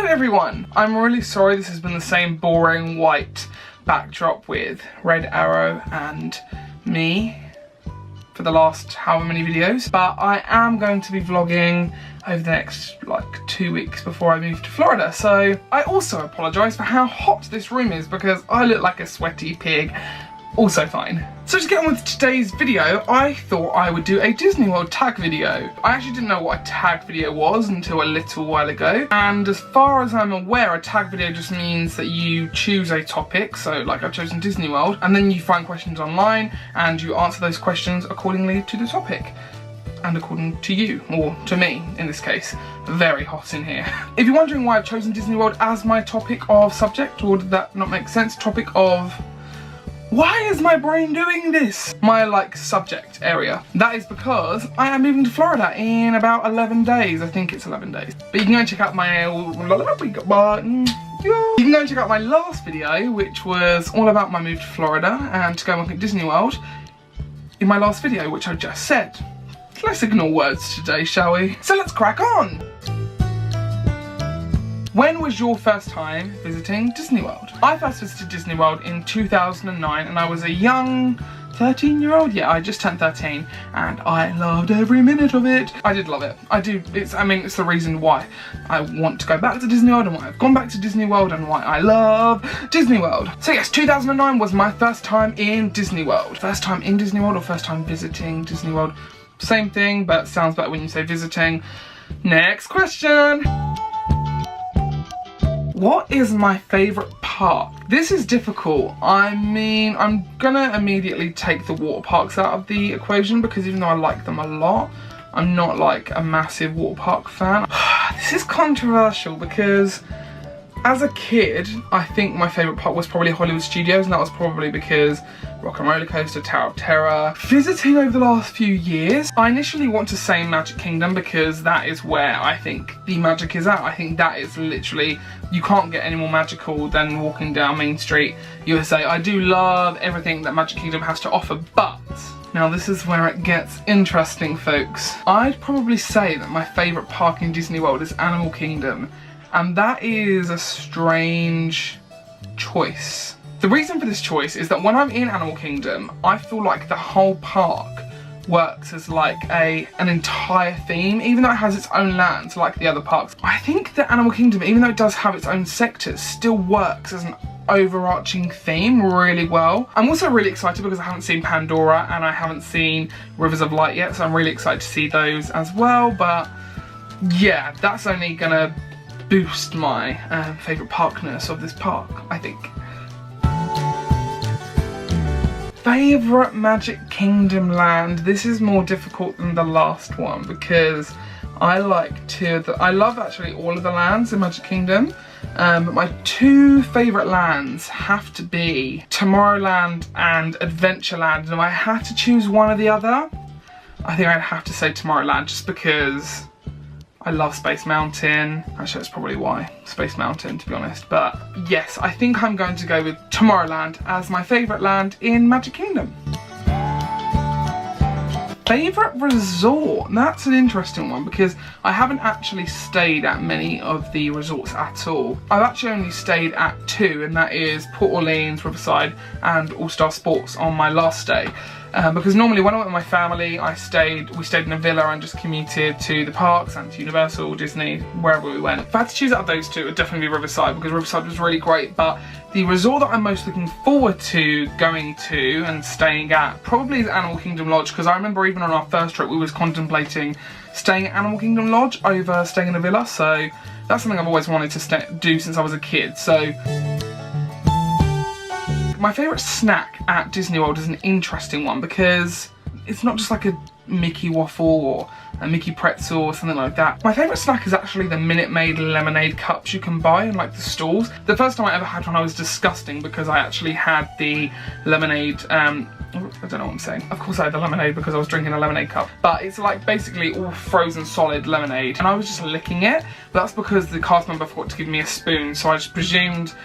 Hello everyone! I'm really sorry this has been the same boring white backdrop with red arrow and me for the last however many videos, but I am going to be vlogging over the next like 2 weeks before I move to Florida, so I also apologise for how hot this room is because I look like a sweaty pig. Also fine. So to get on with today's video, I thought I would do a Disney World tag video. I actually didn't know what a tag video was until a little while ago, and as far as I'm aware, a tag video just means that you choose a topic, so like I've chosen Disney World, and then you find questions online and you answer those questions accordingly to the topic. And according to you, or to me in this case. Very hot in here. If you're wondering why I've chosen Disney World as my topic of subject, or did that not make sense? Topic of... Why is my brain doing this? My like subject area. That is because I am moving to Florida in about 11 days. I think it's 11 days. But you can go and check out my last video, which was all about my move to Florida and to go and look at Disney World in my last video, which I just said. Let's ignore words today, shall we? So let's crack on. When was your first time visiting Disney World? I first visited Disney World in 2009 and I was a young 13-year-old. Yeah, I just turned 13 and I loved every minute of it. I did love it. I do. It's the reason why I want to go back to Disney World and why I've gone back to Disney World and why I love Disney World. So yes, 2009 was my first time in Disney World. First time in Disney World or first time visiting Disney World? Same thing, but sounds better when you say visiting. Next question. What is my favourite park? This is difficult. I mean, I'm gonna immediately take the water parks out of the equation because even though I like them a lot, I'm not like a massive water park fan. This is controversial because as a kid, I think my favourite park was probably Hollywood Studios, and that was probably because Rock and Roller Coaster, Tower of Terror. Visiting over the last few years, I initially want to say Magic Kingdom because that is where I think the magic is at. I think that is literally, you can't get any more magical than walking down Main Street, USA. I do love everything that Magic Kingdom has to offer, but now this is where it gets interesting, folks. I'd probably say that my favourite park in Disney World is Animal Kingdom. And that is a strange choice. The reason for this choice is that when I'm in Animal Kingdom, I feel like the whole park works as like an entire theme, even though it has its own lands like the other parks. I think that Animal Kingdom, even though it does have its own sectors, still works as an overarching theme really well. I'm also really excited because I haven't seen Pandora and I haven't seen Rivers of Light yet, so I'm really excited to see those as well. But yeah, that's only gonna boost my favourite parkness of this park, I think. Favourite Magic Kingdom land. This is more difficult than the last one because I love actually all of the lands in Magic Kingdom. But my two favourite lands have to be Tomorrowland and Adventureland, and if I had to choose one or the other, I think I'd have to say Tomorrowland just because I love Space Mountain. Actually, that's probably why. Space Mountain, to be honest. But yes, I think I'm going to go with Tomorrowland as my favourite land in Magic Kingdom. Favourite resort? That's an interesting one because I haven't actually stayed at many of the resorts at all. I've actually only stayed at two, and that is Port Orleans, Riverside and All Star Sports on my last stay. Because normally when I went with my family, we stayed in a villa and just commuted to the parks and to Universal, Disney, wherever we went. If I had to choose out of those two, it would definitely be Riverside because Riverside was really great. But the resort that I'm most looking forward to going to and staying at probably is Animal Kingdom Lodge, because I remember even on our first trip we was contemplating staying at Animal Kingdom Lodge over staying in a villa. So that's something I've always wanted to do since I was a kid. So my favourite snack at Disney World is an interesting one because it's not just like a Mickey waffle or a Mickey pretzel or something like that. My favourite snack is actually the Minute Maid lemonade cups you can buy in like the stalls. The first time I ever had one I was disgusting because I actually had the lemonade, I don't know what I'm saying. Of course I had the lemonade because I was drinking a lemonade cup. But it's like basically all frozen solid lemonade and I was just licking it. But that's because the cast member forgot to give me a spoon, so I just presumed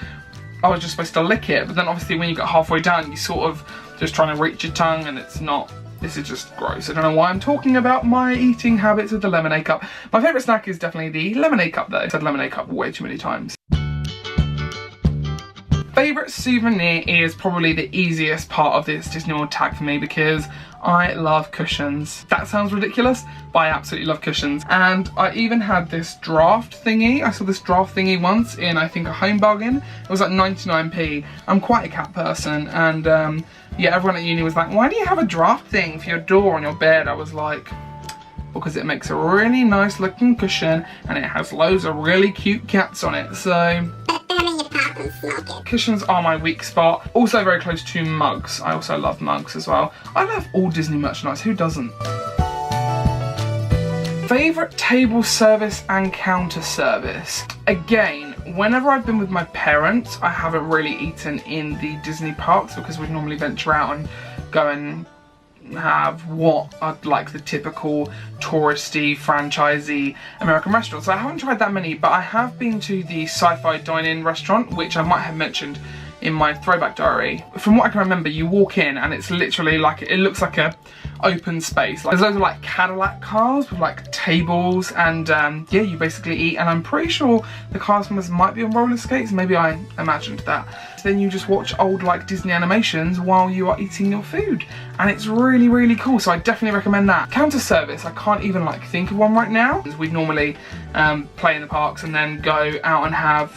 I was just supposed to lick it. But then obviously when you get halfway down, you sort of just trying to reach your tongue and it's not This is just gross. I don't know why I'm talking about my eating habits with the lemonade cup. My favourite snack is definitely the lemonade cup though. I've said lemonade cup way too many times. Favourite souvenir is probably the easiest part of this Disney World tag for me because I love cushions. That sounds ridiculous, but I absolutely love cushions. And I even had this draft thingy. I saw this draft thingy once in, I think, a home bargain. It was like 99p. I'm quite a cat person, and yeah, everyone at uni was like, why do you have a draft thing for your door on your bed? I was like, because it makes a really nice looking cushion and it has loads of really cute cats on it. So cushions are my weak spot. Also very close to mugs. I also love mugs as well. I love all Disney merchandise, who doesn't? Favourite table service and counter service. Again, whenever I've been with my parents, I haven't really eaten in the Disney parks because we'd normally venture out and go and have what I'd like the typical touristy, franchisey American restaurants. So I haven't tried that many, but I have been to the Sci-Fi Dine-In restaurant, which I might have mentioned in my throwback diary. From what I can remember, you walk in and it's literally like, it looks like a open space. Like, there's loads of like Cadillac cars with like tables, and yeah, you basically eat, and I'm pretty sure the cast members might be on roller skates. Maybe I imagined that. So then you just watch old like Disney animations while you are eating your food, and it's really, really cool. So I definitely recommend that. Counter service, I can't even like think of one right now. We'd normally play in the parks and then go out and have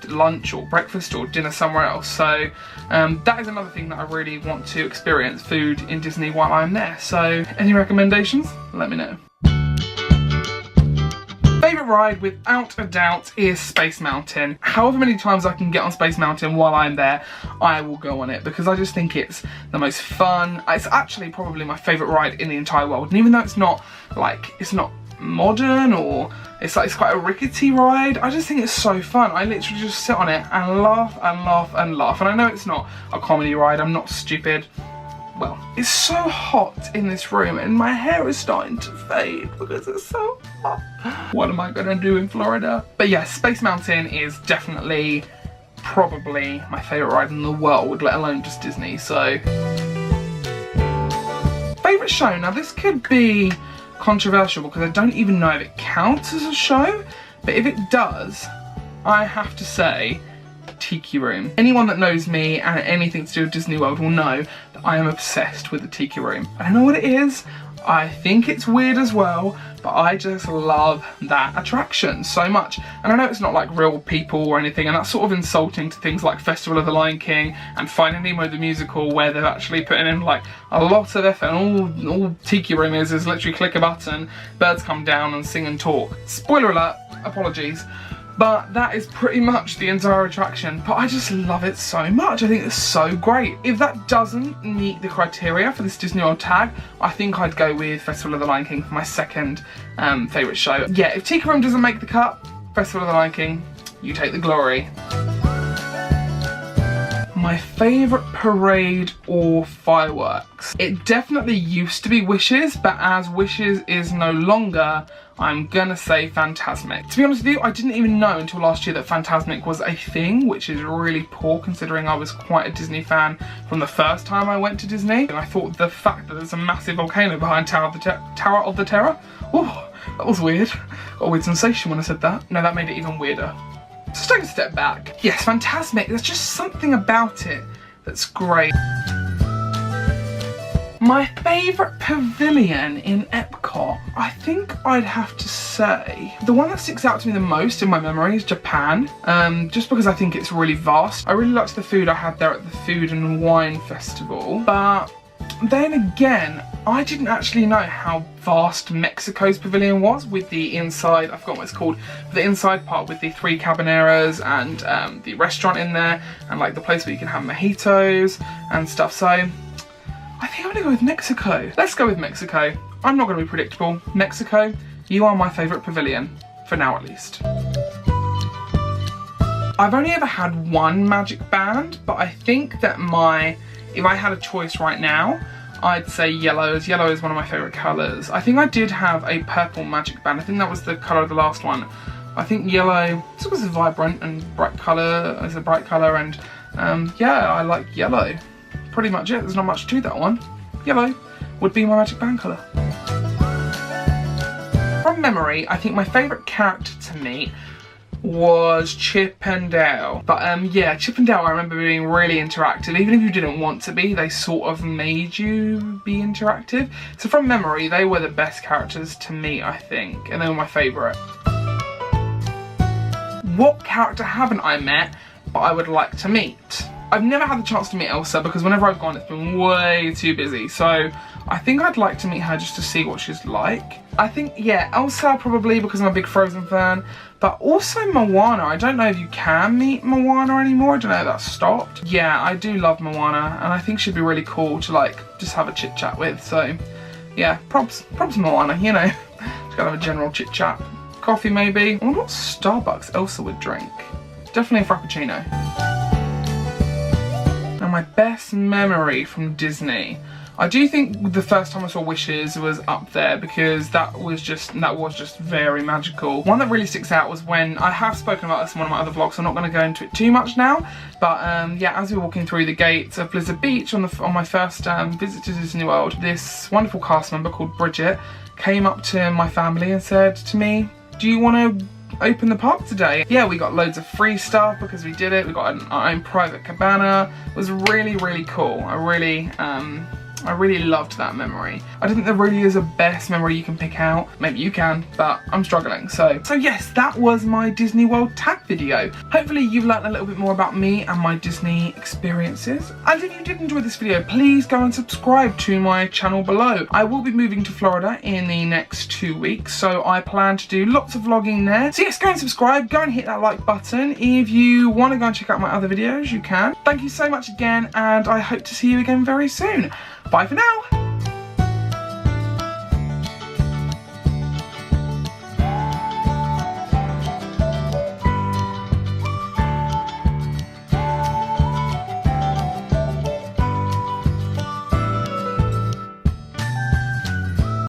lunch or breakfast or dinner somewhere else. So that is another thing that I really want to experience, food in Disney while I'm there. So any recommendations? Let me know. Favourite ride without a doubt is Space Mountain. However many times I can get on Space Mountain while I'm there, I will go on it because I just think it's the most fun. It's actually probably my favourite ride in the entire world, and even though it's not like, it's not modern or it's like, it's quite a rickety ride, I just think it's so fun. I literally just sit on it and laugh and laugh and laugh. And I know it's not a comedy ride, I'm not stupid. Well, it's so hot in this room and my hair is starting to fade because it's so hot. What am I gonna do in Florida? But yes, Space Mountain is definitely probably my favourite ride in the world, let alone just Disney. So favourite show, now this could be controversial because I don't even know if it counts as a show, but if it does, I have to say Tiki Room. Anyone that knows me and anything to do with Disney World will know that I am obsessed with the Tiki Room. I don't know what it is, I think it's weird as well, but I just love that attraction so much. And I know it's not like real people or anything, and that's sort of insulting to things like Festival of the Lion King and Finding Nemo the Musical, where they're actually putting in like a lot of effort, and all Tiki Room is literally click a button, birds come down and sing and talk. Spoiler alert, apologies. But that is pretty much the entire attraction. But I just love it so much. I think it's so great. If that doesn't meet the criteria for this Disney World tag, I think I'd go with Festival of the Lion King for my second favourite show. Yeah, if Tiki Room doesn't make the cut, Festival of the Lion King, you take the glory. My favourite parade or fireworks. It definitely used to be Wishes, but as Wishes is no longer, I'm gonna say Fantasmic. To be honest with you, I didn't even know until last year that Fantasmic was a thing, which is really poor considering I was quite a Disney fan from the first time I went to Disney. And I thought the fact that there's a massive volcano behind Tower of the Terror, oh, that was weird. Got a weird sensation when I said that. No, that made it even weirder. Just take a step back. Yes, Fantasmic, there's just something about it that's great. My favourite pavilion in Epcot, I think I'd have to say, the one that sticks out to me the most in my memory is Japan, just because I think it's really vast. I really liked the food I had there at the Food and Wine Festival, but then again, I didn't actually know how vast Mexico's pavilion was with the inside, I forgot what it's called, the inside part with the 3 cabaneras and the restaurant in there and like the place where you can have mojitos and stuff. So I think I'm gonna go with Mexico. Let's go with Mexico. I'm not gonna be predictable. Mexico, you are my favourite pavilion, for now at least. I've only ever had one magic band, but I think that if I had a choice right now, I'd say yellow, as yellow is one of my favourite colours. I think I did have a purple magic band. I think that was the colour of the last one. I think yellow, just because it's vibrant and bright colour, it's a bright colour, and yeah, I like yellow. Pretty much it, there's not much to that one. Yellow. would be my magic band colour. From memory, I think my favourite character to meet was Chip and Dale. But yeah, Chip and Dale I remember being really interactive. Even if you didn't want to be, they sort of made you be interactive. So from memory, they were the best characters to meet, I think, and they were my favourite. What character haven't I met but I would like to meet? I've never had the chance to meet Elsa because whenever I've gone it's been way too busy, so I think I'd like to meet her just to see what she's like. I think, yeah, Elsa probably because I'm a big Frozen fan, but also Moana. I don't know if you can meet Moana anymore, I don't know if that's stopped. Yeah, I do love Moana and I think she'd be really cool to like just have a chit chat with, so yeah, props Moana, you know. Just gotta have a general chit chat. Coffee maybe. I wonder what Starbucks Elsa would drink. Definitely a Frappuccino. Now my best memory from Disney. I do think the first time I saw Wishes was up there because that was just very magical. One that really sticks out was when, I have spoken about this in one of my other vlogs, so I'm not going to go into it too much now, but yeah, as we were walking through the gates of Blizzard Beach on my first visit to Disney World, this wonderful cast member called Bridget came up to my family and said to me, "Do you want to open the park today?" Yeah, we got loads of free stuff because we did it. We got our own private cabana. It was really, really cool. I really loved that memory. I don't think there really is a best memory you can pick out. Maybe you can, but I'm struggling. So yes, that was my Disney World tag video. Hopefully you've learned a little bit more about me and my Disney experiences. And if you did enjoy this video, please go and subscribe to my channel below. I will be moving to Florida in the next 2 weeks, so I plan to do lots of vlogging there. So yes, go and subscribe, go and hit that like button. If you want to go and check out my other videos, you can. Thank you so much again, and I hope to see you again very soon. Bye for now.